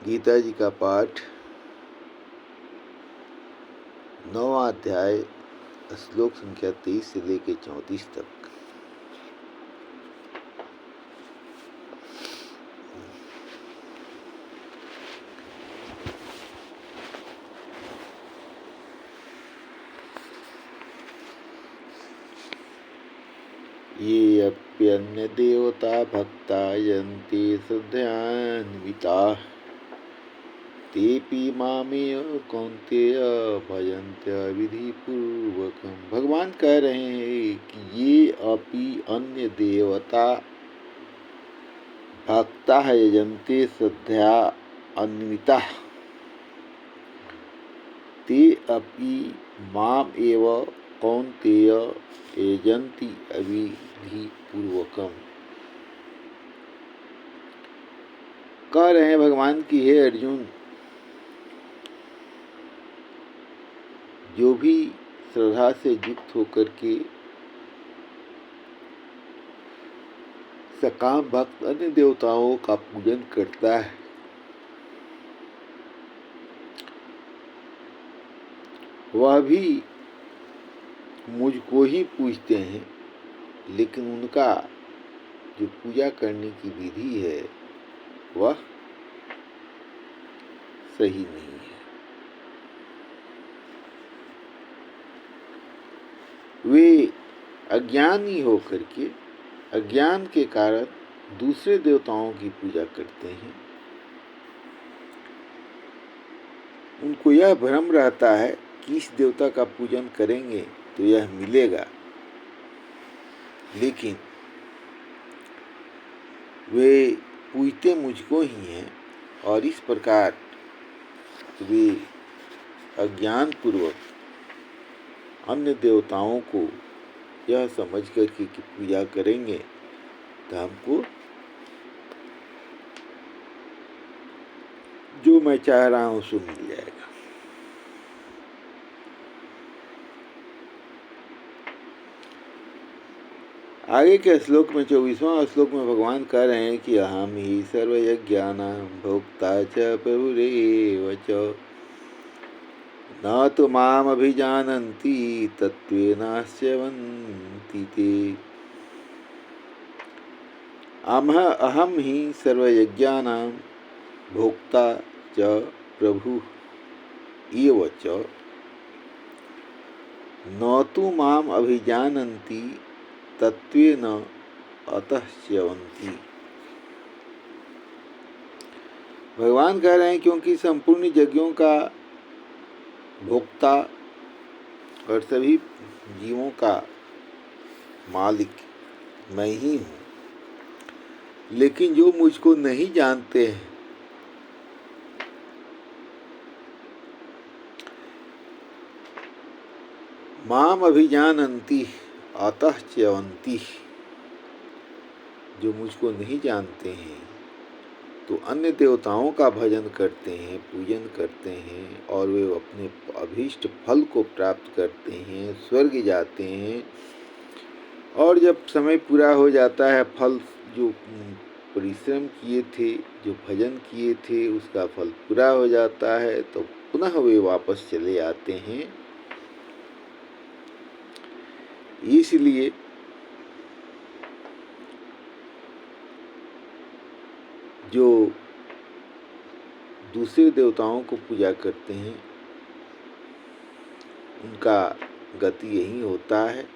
गीता जी का पाठ 9वां अध्याय श्लोक संख्या 23 से लेकर 34 तक। ये अप्यन्य देवता भक्ता यन्ति श्रद्धयान्विताः तेपि मामेव कौन्तेय भजन्त्य विधिपूर्वकम्। भगवान कह रहे हैं कि ये अपि अन्य देवता भक्ता यजन्ते श्रद्धया अन्विताः ते अपि माम एव कौन्तेय यजन्ति अविधिपूर्वकम्। कह रहे हैं भगवान की हे अर्जुन, जो भी श्रद्धा से युक्त होकर के सकाम भक्त अन्य देवताओं का पूजन करता है, वह भी मुझको ही पूजते हैं, लेकिन उनका जो पूजा करने की विधि है वह सही नहीं है। वे अज्ञानी होकर के अज्ञान के कारण दूसरे देवताओं की पूजा करते हैं। उनको यह भ्रम रहता है कि इस देवता का पूजन करेंगे तो यह मिलेगा, लेकिन वे पूजते मुझको ही हैं और इस प्रकार वे अज्ञान पूर्वक अन्य देवताओं को यह समझ करके कि पूजा करेंगे तो हमको जो मैं चाह रहा हूँ सो मिल जाएगा। आगे के श्लोक में 24वां श्लोक में भगवान कह रहे हैं कि अहम ही सर्वयज्ञानां भोक्ता च प्रभुरेव च न तो माम अभिजानन्ति तत्त्वेनास्यवन्ति ते। अहम ही सर्वयज्ञानां भोक्ता च प्रभु एव च न तो माम अभिजानन्ति तत्त्वेन अतः। भगवान कह रहे हैं क्योंकि संपूर्ण यज्ञों का भोक्ता और सभी जीवों का मालिक मैं ही हूँ, लेकिन जो मुझको नहीं जानते हैं माम अभिजानन्ति अतः च्यवन्ति, जो मुझको नहीं जानते हैं तो अन्य देवताओं का भजन करते हैं, पूजन करते हैं और वे अपने अभीष्ट फल को प्राप्त करते हैं, स्वर्ग जाते हैं। और जब समय पूरा हो जाता है, फल जो परिश्रम किए थे, जो भजन किए थे, उसका फल पूरा हो जाता है तो पुनः वे वापस चले आते हैं। इसलिए जो दूसरे देवताओं को पूजा करते हैं उनका गति यही होता है।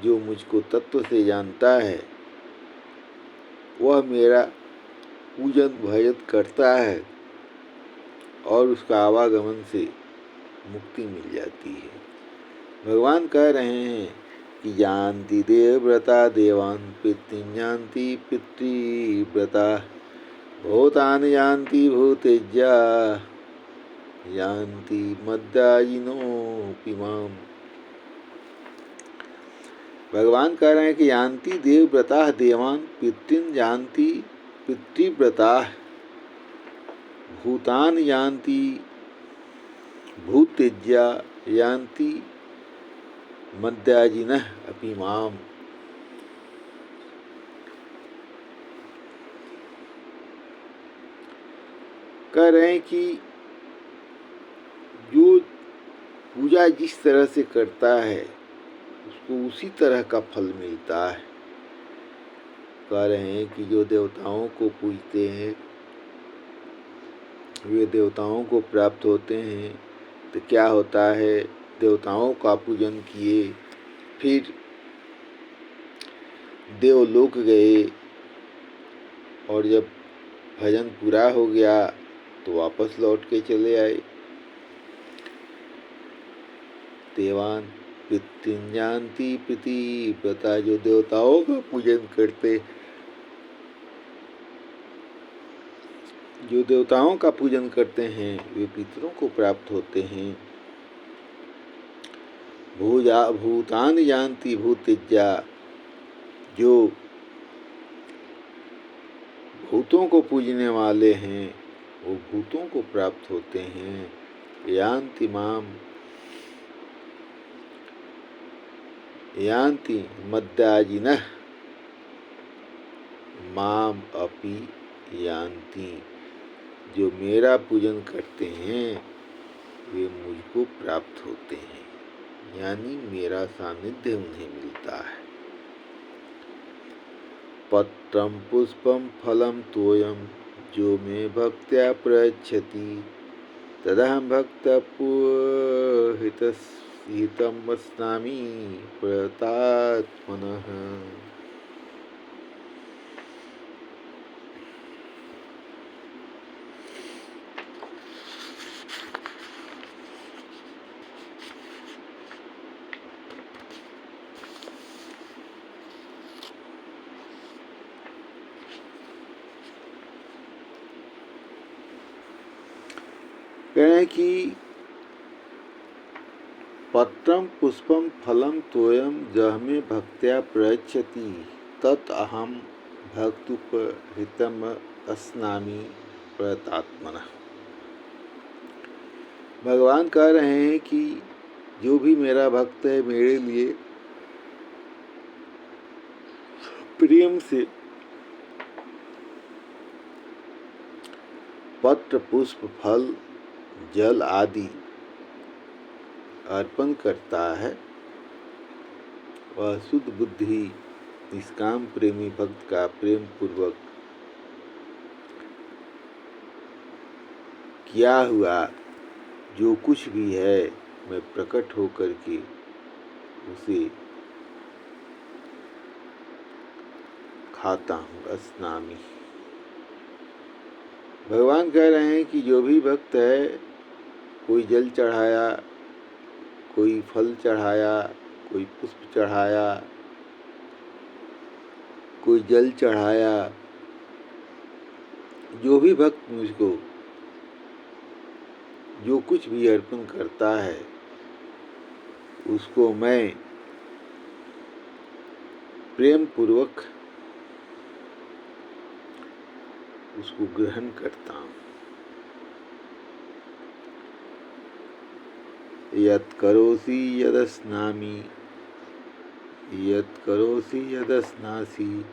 जो मुझको तत्व से जानता है वह मेरा पूजन भजन करता है और उसका आवागमन से मुक्ति मिल जाती है। भगवान कह रहे हैं कि जानती देवव्रता देवान् पितॄन् जानती पितृव्रता भूतानि जानती भूतेज्या जानती मद्याजिनोऽपि माम्। भगवान कह रहे हैं कि जानती देवव्रता देवान् पितॄन् जानती पितृव्रता भूतानि जानती भूतेज्या जानती मद्याजिनः अपि माम्। कह रहे हैं कि जो पूजा जिस तरह से करता है उसको उसी तरह का फल मिलता है। कह रहे हैं कि जो देवताओं को पूजते हैं वे देवताओं को प्राप्त होते हैं। तो क्या होता है, देवताओं का पूजन किए, फिर देवलोक गए और जब भजन पूरा हो गया तो वापस लौट के चले आए। देवान पितृजान्ति प्रीति व्रता, जो देवताओं का पूजन करते, जो देवताओं का पूजन करते हैं वे पितरों को प्राप्त होते हैं। भूतानि जानती भूतिज्या, जो भूतों को पूजने वाले हैं वो भूतों को प्राप्त होते हैं। यान्ति माम यान्ति मद्याजिनः माम अपि यान्ति, जो मेरा पूजन करते हैं वे मुझको प्राप्त होते हैं, यानी मेरा सानिध्य उन्हें मिलता है। पत्रम पुष्पम फलम तोयम, जो मे भक्त्या प्रयच्छति तदहं हितम् अस्नामि प्रयतात्मनः। कहें कि पत्रम पुष्पम फलम तोयम जहमे भक्त्या प्रयच्छति तत् अहम भक्तुपहृतम अस्नामि प्रयतात्मनः। भगवान कह रहे हैं कि जो भी मेरा भक्त है मेरे लिए प्रेम से पत्र पुष्प फल जल आदि अर्पण करता है, वह शुद्ध बुद्धि निष्काम प्रेमी भक्त का प्रेम पूर्वक किया हुआ जो कुछ भी है मैं प्रकट होकर के उसे खाता हूँ। अस्नामि, भगवान कह रहे हैं कि जो भी भक्त है, कोई जल चढ़ाया, कोई फल चढ़ाया, कोई पुष्प चढ़ाया, कोई जल चढ़ाया, जो भी भक्त मुझको जो कुछ भी अर्पण करता है उसको मैं प्रेम पूर्वक उसको ग्रहण करता हूँ। यत् करोसि यदस्नामि यत् करोसि यदस्नासि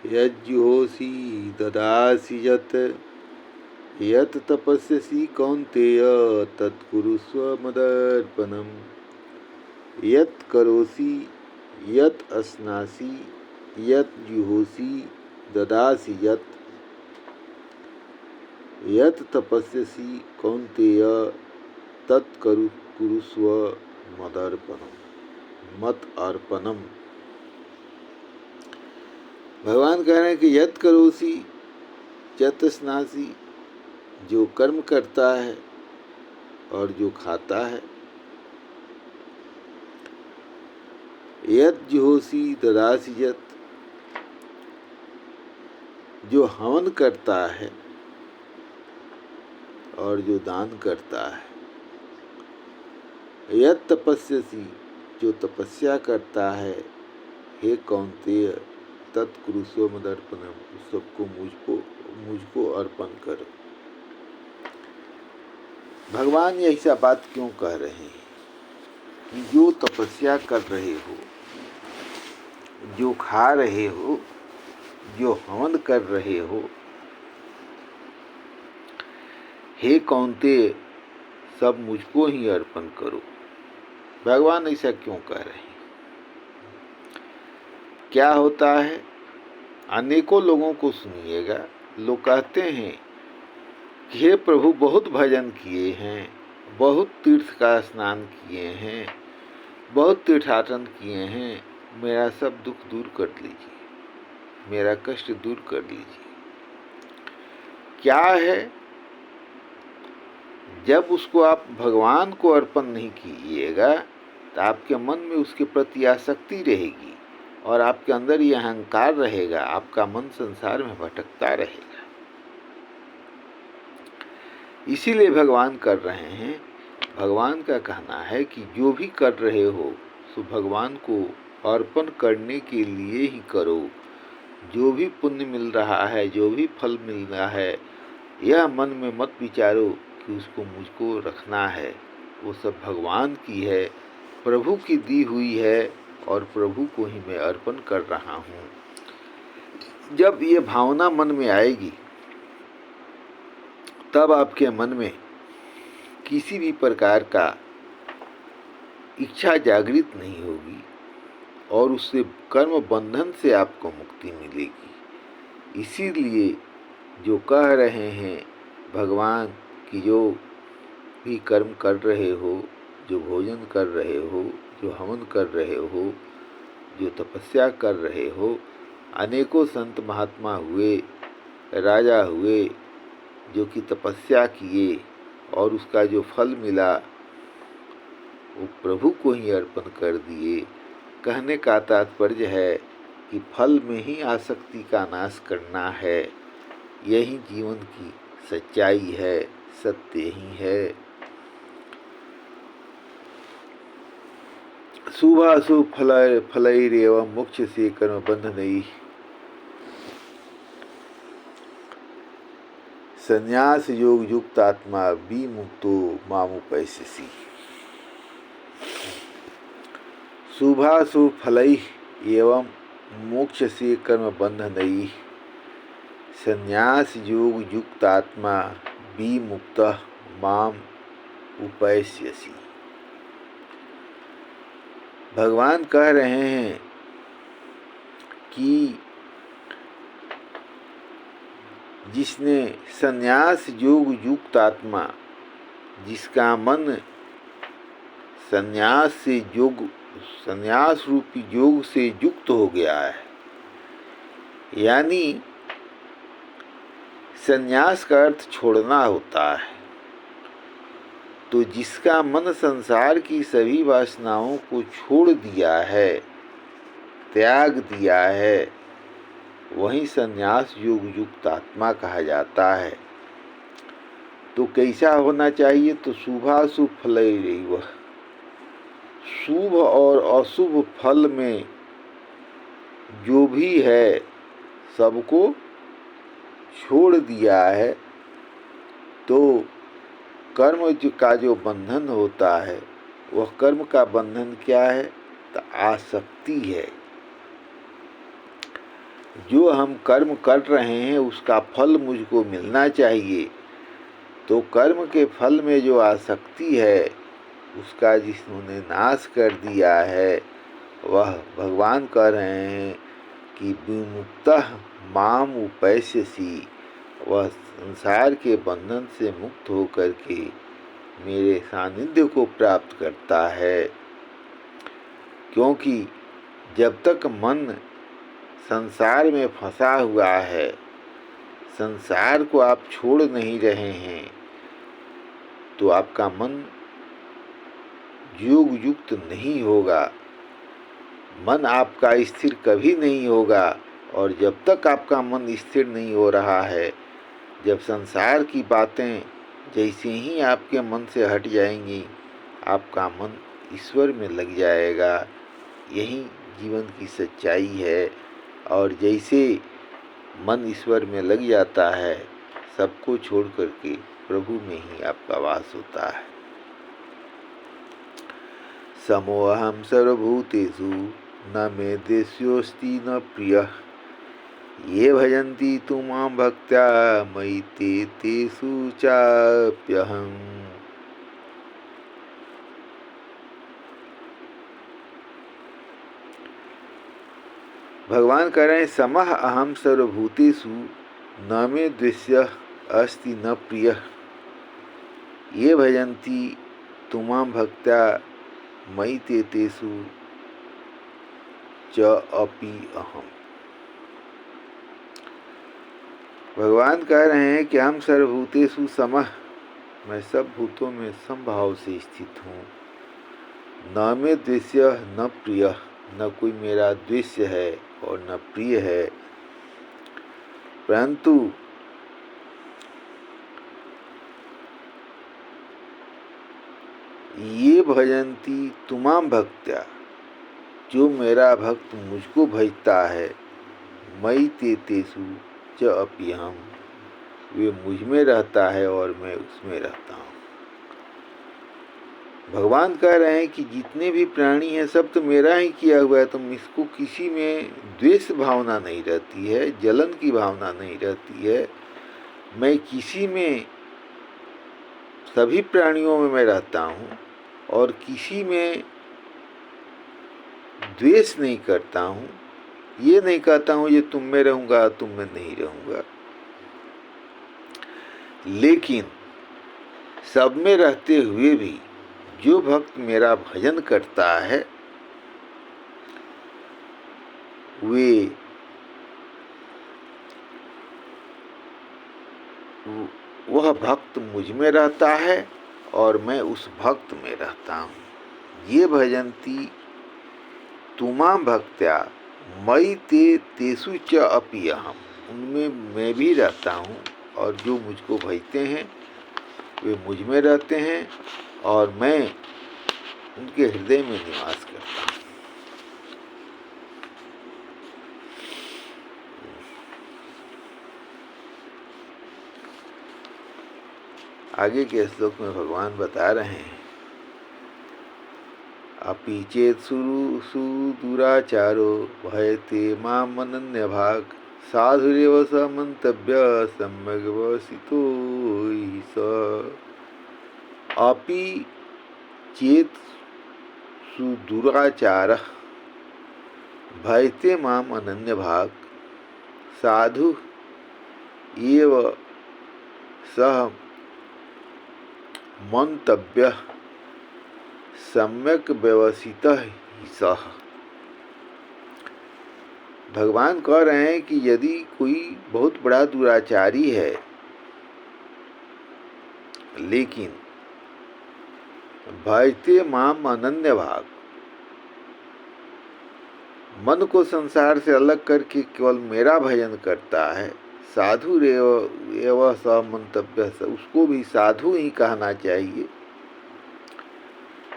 यज्जुहोसि ददासि यत् यत् तपस्यसि कौन्तेय तत्कुरुस्व मदर्पणम्। यत् करोसि यत् अस्नासि यत् जुहोसि ददासि यत् यत् तपस्यसि कौन्तेय तत्कुरुस्व मदर्पणम्, मत अर्पणम। भगवान कह रहे हैं कि यत् करोसि यत् स्नासि, जो कर्म करता है और जो खाता है, यत् जुहोसि ददासि यत्, जो हवन करता है और जो दान करता है, यत् तपस्यसि, जो तपस्या करता है, हे कौन्तेय तत्कुरुस्व मदर्पणम, सबको मुझको अर्पण करो। भगवान ये ऐसा बात क्यों कह रहे हैं कि जो तपस्या कर रहे हो, जो खा रहे हो, जो हवन कर रहे हो, हे कौन्ते सब मुझको ही अर्पण करो। भगवान ऐसा क्यों कह रहे हैं? क्या होता है, अनेकों लोगों को सुनिएगा, लोग कहते हैं कि हे प्रभु बहुत भजन किए हैं, बहुत तीर्थ का स्नान किए हैं, बहुत तीर्थाटन किए हैं, मेरा सब दुख दूर कर लीजिए, मेरा कष्ट दूर कर लीजिए। क्या है, जब उसको आप भगवान को अर्पण नहीं कीजिएगा तो आपके मन में उसके प्रति आसक्ति रहेगी और आपके अंदर ये अहंकार रहेगा, आपका मन संसार में भटकता रहेगा। इसीलिए भगवान कर रहे हैं, भगवान का कहना है कि जो भी कर रहे हो सो भगवान को अर्पण करने के लिए ही करो। जो भी पुण्य मिल रहा है, जो भी फल मिल रहा है, यह मन में मत विचारो कि उसको मुझको रखना है, वो सब भगवान की है, प्रभु की दी हुई है और प्रभु को ही मैं अर्पण कर रहा हूँ। जब ये भावना मन में आएगी तब आपके मन में किसी भी प्रकार का इच्छा जागृत नहीं होगी और उससे कर्म बंधन से आपको मुक्ति मिलेगी। इसीलिए जो कह रहे हैं भगवान कि जो भी कर्म कर रहे हो, जो भोजन कर रहे हो, जो हवन कर रहे हो, जो तपस्या कर रहे हो, अनेकों संत महात्मा हुए, राजा हुए जो कि तपस्या किए और उसका जो फल मिला वो प्रभु को ही अर्पण कर दिए। कहने का तात्पर्य है कि फल में ही आसक्ति का नाश करना है, यही जीवन की सच्चाई है, सत्य ही है। शुभाशुभ फलैरेवं मोक्ष से कर्म बंधनैः संन्यास योग युक्त आत्मा विमुक्तो मामुपैस्यसि। शुभाशुभ फलैः एवं मोक्ष से कर्म बंधनैः संन्यास योग युक्त आत्मा विमुक्तः माम उपैस्यसि। भगवान कह रहे हैं कि जिसने संन्यास योग युक्त आत्मा, जिसका मन संन्यास रूपी योग से युक्त हो गया है, यानी संन्यास का अर्थ छोड़ना होता है, तो जिसका मन संसार की सभी वासनाओं को छोड़ दिया है, त्याग दिया है, वही संन्यास योग युक्त आत्मा कहा जाता है। तो कैसा होना चाहिए? तो शुभाशुभ फलैरेव, शुभ और अशुभ फल में जो भी है सबको छोड़ दिया है, तो कर्म का जो बंधन होता है वह कर्म का बंधन क्या है? तो आसक्ति है। जो हम कर्म कर रहे हैं उसका फल मुझको मिलना चाहिए, तो कर्म के फल में जो आसक्ति है उसका जिसने नाश कर दिया है, वह भगवान कह रहे हैं कि विमुक्तः माम उपैस्यसि, वह संसार के बंधन से मुक्त होकर के मेरे सानिध्य को प्राप्त करता है। क्योंकि जब तक मन संसार में फंसा हुआ है, संसार को आप छोड़ नहीं रहे हैं, तो आपका मन योग युक्त नहीं होगा, मन आपका स्थिर कभी नहीं होगा। और जब तक आपका मन स्थिर नहीं हो रहा है, जब संसार की बातें जैसे ही आपके मन से हट जाएंगी, आपका मन ईश्वर में लग जाएगा। यही जीवन की सच्चाई है। और जैसे मन ईश्वर में लग जाता है, सबको छोड़ करके प्रभु में ही आपका वास होता है। समोऽहं सर्वभूतेषु न मे द्वेष्योऽस्ति न प्रियः ये भजन्ति तु मां भक्त्या मयि ते तेषु चाप्यहम्। भगवान कह रहे हैं समः अहम सर्वभूतेषु न मे द्वेष्यः अस्ति न प्रियः। ये भजन्ति तु मां भक्त्या मयि ते तेषु च अपि अहम्। भगवान कह रहे हैं कि हम सर्वभूतेषु समः, मैं सब भूतों में समभाव से स्थित हूँ। न मे द्वेष्य न प्रिय, न कोई मेरा द्वेष्य है और न प्रिय है, परंतु ये भजन्ति तुमाम भक्त्या, जो मेरा भक्त मुझको भजता है, मयि ते तेषु च अपि अहम्, वे मुझ में रहता है और मैं उसमें रहता हूँ। भगवान कह रहे हैं कि जितने भी प्राणी हैं सब तो मेरा ही किया हुआ है, तो इसको किसी में द्वेष भावना नहीं रहती है, जलन की भावना नहीं रहती है। मैं किसी में, सभी प्राणियों में मैं रहता हूँ और किसी में द्वेष नहीं करता हूँ। ये नहीं कहता हूँ ये तुम में रहूँगा तुम में नहीं रहूँगा, लेकिन सब में रहते हुए भी जो भक्त मेरा भजन करता है वह भक्त मुझ में रहता है और मैं उस भक्त में रहता हूँ। ये भजन्ति तुमां भक्त्या मयि ते तेषु च अपि अहम्, उनमें मैं भी रहता हूँ और जो मुझको भजते हैं वे मुझ में रहते हैं और मैं उनके हृदय में निवास करता हूँ। आगे के श्लोक में भगवान बता रहे हैं अपि चेत सुदुराचारो भयते माम् अनन्यभाक् साधुरेव स मन्तव्य सम्यग् व्यवसितो हि स। अपि चेत सुदुराचारः भयते माम् अनन्यभाक् साधु एव सः मन्तव्यः सम्यक व्यवसितः हि सः। भगवान कह रहे हैं कि यदि कोई बहुत बड़ा दुराचारी है लेकिन भजते माम अनन्य भाग, मन को संसार से अलग करके केवल मेरा भजन करता है, साधु एव स मंतव्य, उसको भी साधु ही कहना चाहिए,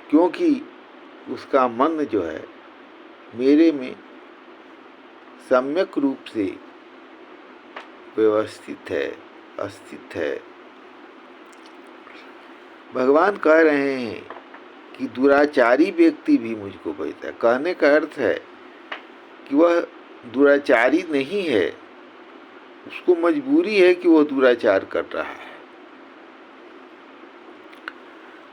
क्योंकि उसका मन जो है मेरे में सम्यक रूप से व्यवस्थित है, अस्थित है। भगवान कह रहे हैं कि दुराचारी व्यक्ति भी मुझको भजता है। कहने का अर्थ है कि वह दुराचारी नहीं है, उसको मजबूरी है कि वह दुराचार कर रहा है।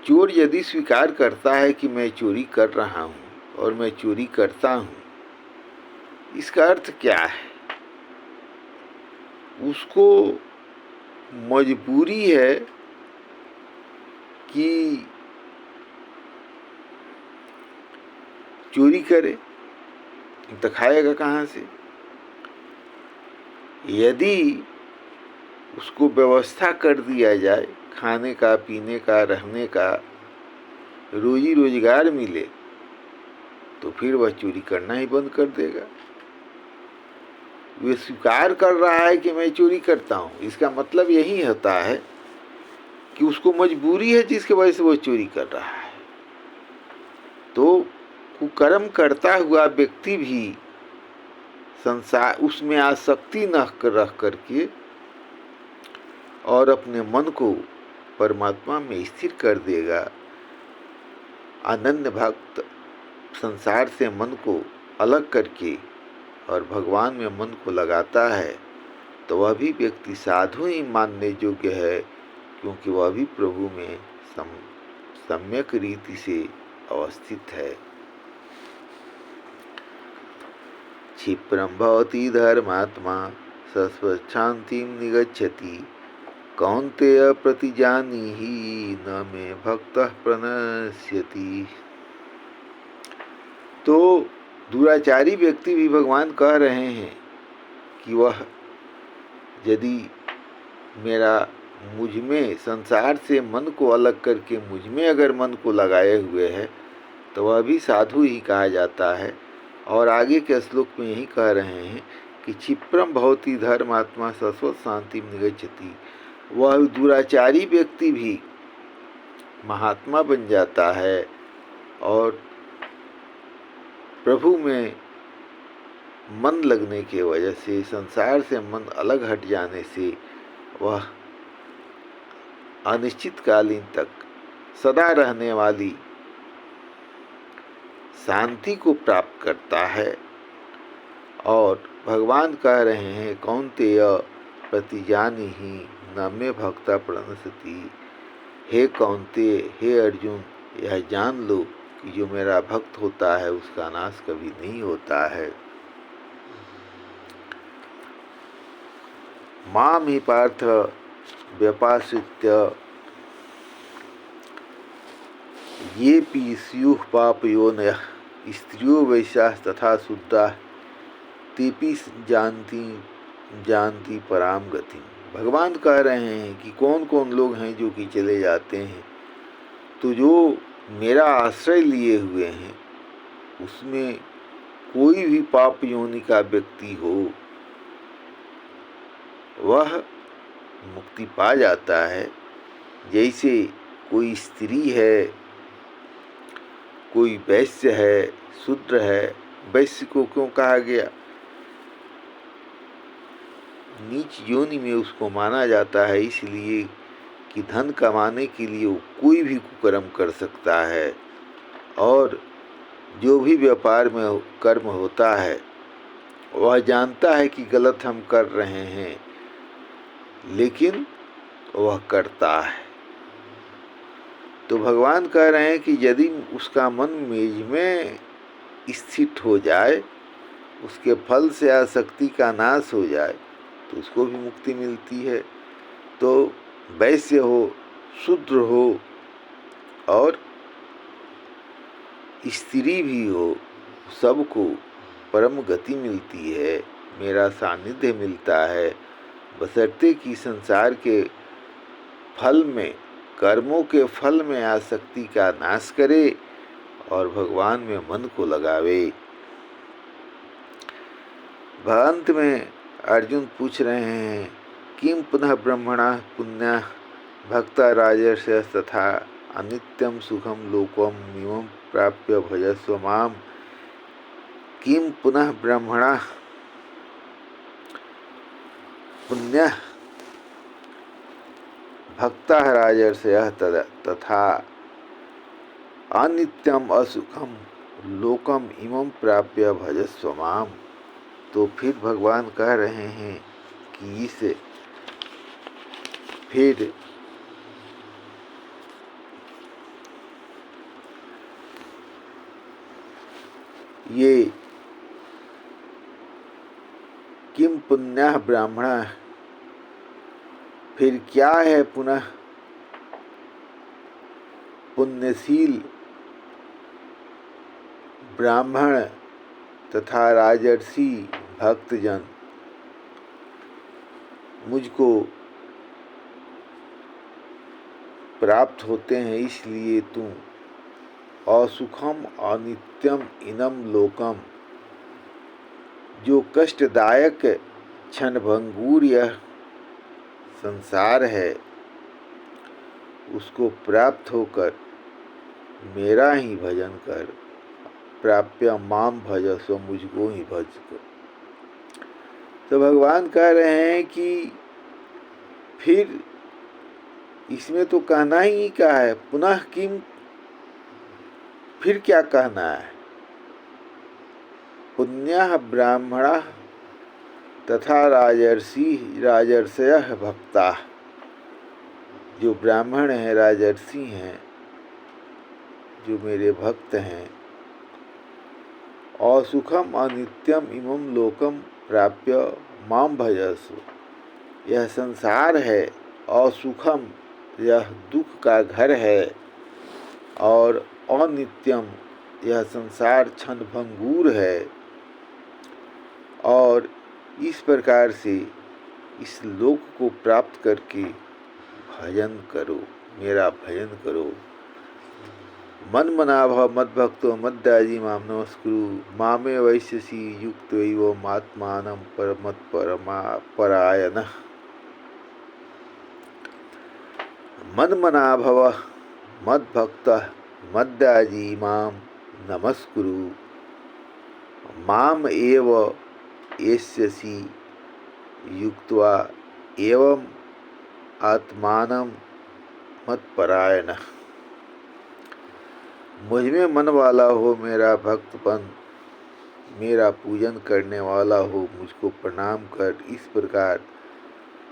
चोर यदि स्वीकार करता है कि मैं चोरी कर रहा हूँ और मैं चोरी करता हूँ, इसका अर्थ क्या है? उसको मजबूरी है कि चोरी करे, तो खाएगा कहाँ से? यदि उसको व्यवस्था कर दिया जाए, खाने का, पीने का, रहने का, रोजी रोजगार मिले, तो फिर वह चोरी करना ही बंद कर देगा। वे स्वीकार कर रहा है कि मैं चोरी करता हूँ, इसका मतलब यही होता है कि उसको मजबूरी है जिसकी वजह से वह चोरी कर रहा है। तो कुकर्म करता हुआ व्यक्ति भी संसार उसमें आसक्ति न रख करके और अपने मन को परमात्मा में स्थिर कर देगा। अनन्य भक्त संसार से मन को अलग करके और भगवान में मन को लगाता है तो वह भी व्यक्ति साधु ही मानने योग्य है, क्योंकि वह भी प्रभु में सम्यक रीति से अवस्थित है। क्षिप्रं भवति धर्मात्मा सस्वच्छान्तिं निगच्छति कौन्तेय प्रतिजानीहि न मे भक्तः प्रणश्यति। तो दुराचारी व्यक्ति भी भगवान कह रहे हैं कि वह यदि मुझ में संसार से मन को अलग करके मुझ में अगर मन को लगाए हुए है तो वह भी साधु ही कहा जाता है। और आगे के श्लोक में यही कह रहे हैं कि क्षिप्रम भवति धर्मात्मा शाश्वत शांति निगच्छति। वह दुराचारी व्यक्ति भी महात्मा बन जाता है और प्रभु में मन लगने के वजह से, संसार से मन अलग हट जाने से वह अनिश्चितकालीन तक सदा रहने वाली शांति को प्राप्त करता है। और भगवान कह रहे हैं कौन्तेय प्रतिजानीहि न मे भक्ता प्रणश्यति। हे कौन्तेय, हे अर्जुन, यह जान लो कि जो मेरा भक्त होता है उसका नाश कभी नहीं होता है। माम ही पार्थ व्यपाश्रित्य ये पी स्युः पापयोनयः स्त्रियो वैश्याः तथा शुद्धाः तेपि जानती पराम गतिम्। भगवान कह रहे हैं कि कौन कौन लोग हैं जो कि चले जाते हैं, तो जो मेरा आश्रय लिए हुए हैं उसमें कोई भी पाप योनि का व्यक्ति हो वह मुक्ति पा जाता है। जैसे कोई स्त्री है, कोई वैश्य है, शूद्र है। वैश्य को क्यों कहा गया? नीच योनि में उसको माना जाता है, इसलिए कि धन कमाने के लिए वो कोई भी कुकर्म कर सकता है। और जो भी व्यापार में कर्म होता है वह जानता है कि गलत हम कर रहे हैं, लेकिन वह करता है। तो भगवान कह रहे हैं कि यदि उसका मन मेज में स्थित हो जाए, उसके फल से आसक्ति का नाश हो जाए, तो उसको भी मुक्ति मिलती है। तो वैश्य हो, शूद्र हो और स्त्री भी हो, सबको परम गति मिलती है, मेरा सानिध्य मिलता है, बशर्ते कि संसार के फल में, कर्मों के फल में आसक्ति का नाश करे और भगवान में मन को लगावे। अंत में अर्जुन पूछ रहे हैं किम पुनः ब्रह्मणा पुण्य भक्ता राजर्षय तथा अनित्यम सुखम लोकम इमं प्राप्य भजस्व माम। किम पुनः ब्रह्मणा पुण्य भक्ता राजर्षय तथा अनित्यम असुखम लोकम इमं प्राप्य भजस्व माम। तो फिर भगवान कह रहे हैं कि इसे फिर ये किम पुण्य ब्राह्मण, फिर क्या है पुनः पुण्यशील ब्राह्मण तथा राजर्षि भक्तजन मुझको प्राप्त होते हैं, इसलिए तुम असुखम अनित्यम इनम लोकम, जो कष्टदायक क्षणभंगुर यह संसार है, उसको प्राप्त होकर मेरा ही भजन कर, प्राप्य माम भजस्व, मुझको ही भज कर। तो भगवान कह रहे हैं कि फिर इसमें तो कहना ही क्या है, पुनः किम, फिर क्या कहना है? पुण्यः ब्राह्मणः तथा राजर्षयः भक्ता। जो ब्राह्मण हैं, राजर्षि हैं, जो मेरे भक्त हैं, असुखम अनित्यम इमं लोकम प्राप्य माम भजस्व। यह संसार है असुखम, यह दुख का घर है, और अनित्यम, यह संसार क्षणभंगुर है। और इस प्रकार से इस लोक को प्राप्त करके भजन करो, मेरा भजन करो। मन मना भव मद्भक्तो मद्याजी माम नमस्कुरु मामे वैश्यसी युक्तैव आत्मानं परमत्परायणः। मन मना भव मद्भक्तः मद्याजी माम नमस्कुरु माम एव एष्यसि युक्त्वा एवं आत्मानं मत्परायणः। मुझ में मन वाला हो, मेरा भक्त बन, मेरा पूजन करने वाला हो, मुझको प्रणाम कर। इस प्रकार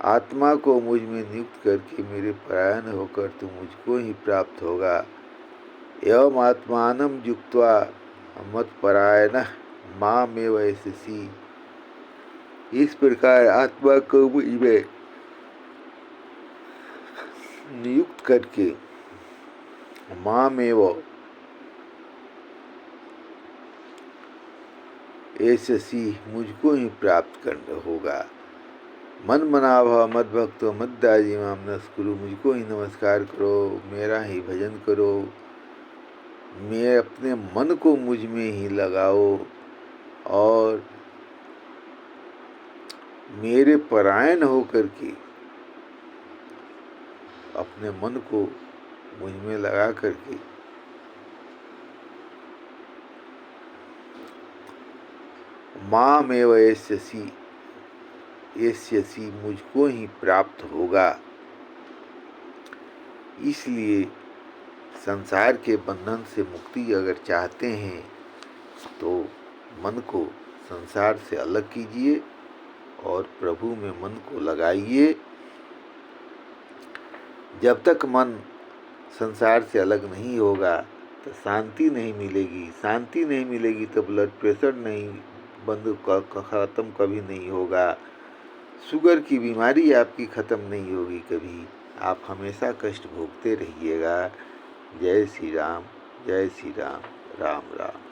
आत्मा को मुझ में नियुक्त करके मेरे परायण होकर तू मुझको ही प्राप्त होगा। एवं आत्मानं युक्त्वा मत्परायणः मामेव एष्यसि। इस प्रकार आत्मा को मुझ में नियुक्त करके मामेव एष्यसि, मुझको ही प्राप्त करना होगा। मन मना भव मद्भक्तो मद्याजी माम नमस्कुरु, मुझको ही नमस्कार करो, मेरा ही भजन करो। मैं अपने मन को मुझ में ही लगाओ और मेरे परायण होकर के अपने मन को मुझ में लगा करके मामेव एष्यसि, मुझको ही प्राप्त होगा। इसलिए संसार के बंधन से मुक्ति अगर चाहते हैं तो मन को संसार से अलग कीजिए और प्रभु में मन को लगाइए। जब तक मन संसार से अलग नहीं होगा तो शांति नहीं मिलेगी। शांति नहीं मिलेगी तो ब्लड प्रेशर नहीं ख़त्म कभी नहीं होगा। शुगर की बीमारी आपकी ख़त्म नहीं होगी कभी। आप हमेशा कष्ट भोगते रहिएगा। जय श्री राम, जय श्री राम, राम राम।